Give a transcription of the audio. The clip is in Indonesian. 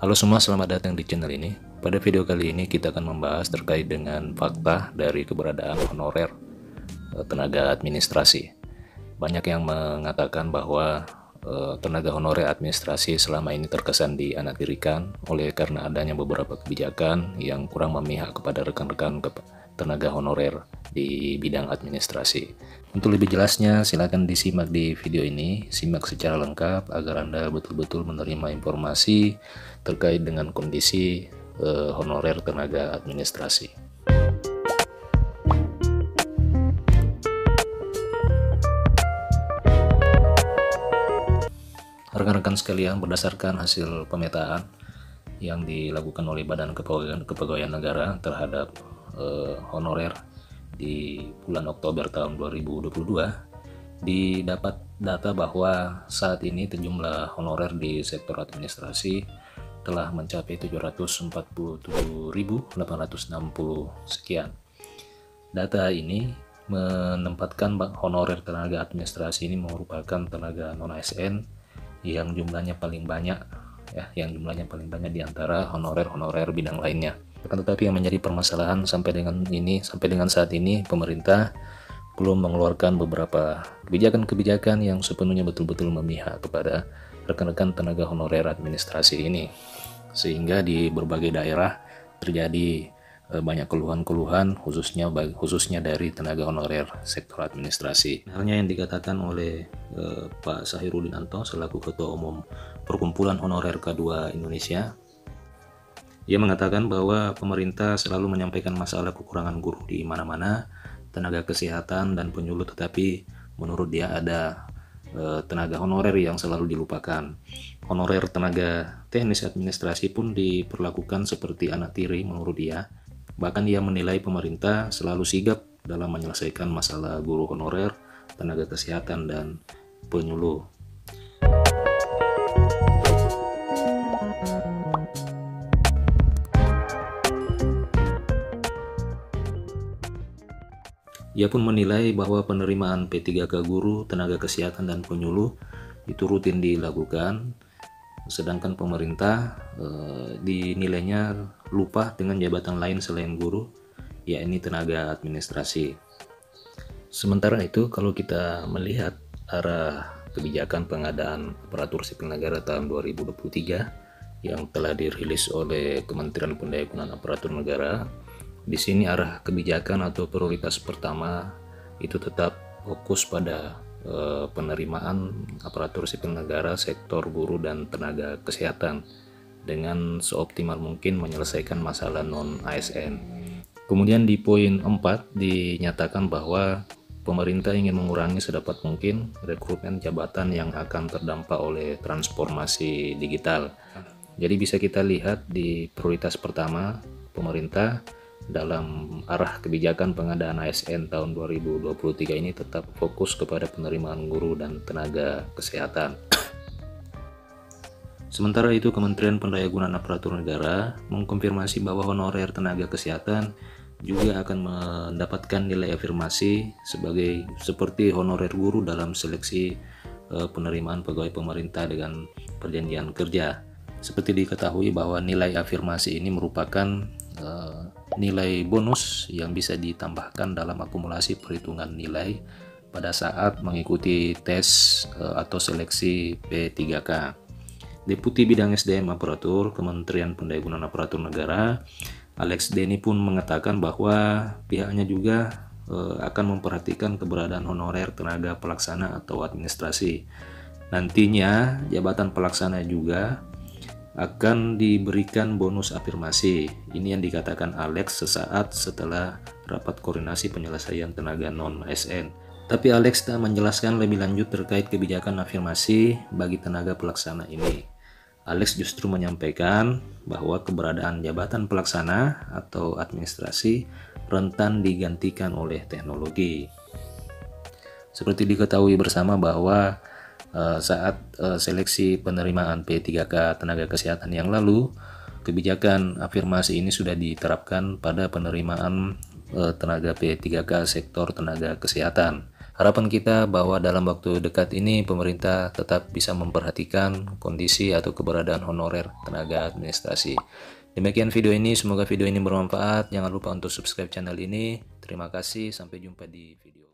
Halo semua, selamat datang di channel ini. Pada video kali ini kita akan membahas terkait dengan fakta dari keberadaan honorer tenaga administrasi. Banyak yang mengatakan bahwa tenaga honorer administrasi selama ini terkesan dianaktirikan oleh karena adanya beberapa kebijakan yang kurang memihak kepada rekan-rekan tenaga honorer di bidang administrasi. Untuk lebih jelasnya, silakan disimak di video ini, simak secara lengkap agar Anda betul-betul menerima informasi terkait dengan kondisi honorer tenaga administrasi. Rekan-rekan sekalian, berdasarkan hasil pemetaan yang dilakukan oleh Badan Kepegawaian Negara terhadap honorer di bulan Oktober tahun 2022, didapat data bahwa saat ini jumlah honorer di sektor administrasi telah mencapai 747.860 sekian. Data ini menempatkan honorer tenaga administrasi ini merupakan tenaga non-ASN yang jumlahnya paling banyak di antara honorer bidang lainnya. Tetapi yang menjadi permasalahan sampai dengan saat ini, pemerintah belum mengeluarkan beberapa kebijakan-kebijakan yang sepenuhnya betul-betul memihak kepada rekan-rekan tenaga honorer administrasi ini, sehingga di berbagai daerah terjadi banyak keluhan-keluhan khususnya dari tenaga honorer sektor administrasi. Halnya yang dikatakan oleh Pak Sahirudin Anto selaku Ketua Umum Perkumpulan Honorer K2 Indonesia. Ia mengatakan bahwa pemerintah selalu menyampaikan masalah kekurangan guru di mana-mana, tenaga kesehatan dan penyuluh, tetapi menurut dia ada tenaga honorer yang selalu dilupakan. Honorer tenaga teknis administrasi pun diperlakukan seperti anak tiri menurut dia. Bahkan ia menilai pemerintah selalu sigap dalam menyelesaikan masalah guru honorer, tenaga kesehatan, dan penyuluh. Ia pun menilai bahwa penerimaan P3K guru, tenaga kesehatan, dan penyuluh itu rutin dilakukan, sedangkan pemerintah dinilainya lupa dengan jabatan lain selain guru, yakni tenaga administrasi. Sementara itu, kalau kita melihat arah kebijakan pengadaan aparatur sipil negara tahun 2023 yang telah dirilis oleh Kementerian Pendayagunaan Aparatur Negara, di sini arah kebijakan atau prioritas pertama itu tetap fokus pada penerimaan aparatur sipil negara, sektor guru, dan tenaga kesehatan dengan seoptimal mungkin menyelesaikan masalah non-ASN. Kemudian di poin 4 dinyatakan bahwa pemerintah ingin mengurangi sedapat mungkin rekrutmen jabatan yang akan terdampak oleh transformasi digital. Jadi bisa kita lihat di prioritas pertama pemerintah dalam arah kebijakan pengadaan ASN tahun 2023 ini tetap fokus kepada penerimaan guru dan tenaga kesehatan. Sementara itu, Kementerian Pendayagunaan Aparatur Negara mengkonfirmasi bahwa honorer tenaga kesehatan juga akan mendapatkan nilai afirmasi seperti honorer guru dalam seleksi penerimaan pegawai pemerintah dengan perjanjian kerja. Seperti diketahui bahwa nilai afirmasi ini merupakan nilai bonus yang bisa ditambahkan dalam akumulasi perhitungan nilai pada saat mengikuti tes atau seleksi P3K. Deputi Bidang SDM Aparatur Kementerian Pendayagunaan Aparatur Negara, Alex Denny pun mengatakan bahwa pihaknya juga akan memperhatikan keberadaan honorer tenaga pelaksana atau administrasi. Nantinya jabatan pelaksana juga akan diberikan bonus afirmasi. Ini yang dikatakan Alex sesaat setelah rapat koordinasi penyelesaian tenaga non-ASN. Tapi Alex tak menjelaskan lebih lanjut terkait kebijakan afirmasi bagi tenaga pelaksana ini. Alex justru menyampaikan bahwa keberadaan jabatan pelaksana atau administrasi rentan digantikan oleh teknologi. Seperti diketahui bersama bahwa saat seleksi penerimaan P3K tenaga kesehatan yang lalu, kebijakan afirmasi ini sudah diterapkan pada penerimaan tenaga P3K sektor tenaga kesehatan. Harapan kita bahwa dalam waktu dekat ini pemerintah tetap bisa memperhatikan kondisi atau keberadaan honorer tenaga administrasi. Demikian video ini, semoga video ini bermanfaat. Jangan lupa untuk subscribe channel ini. Terima kasih, sampai jumpa di video